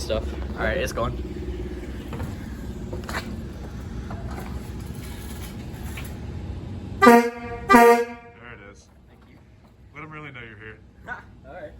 stuff. All right, it's going. There it is. Thank you. Let them really know you're here. All right.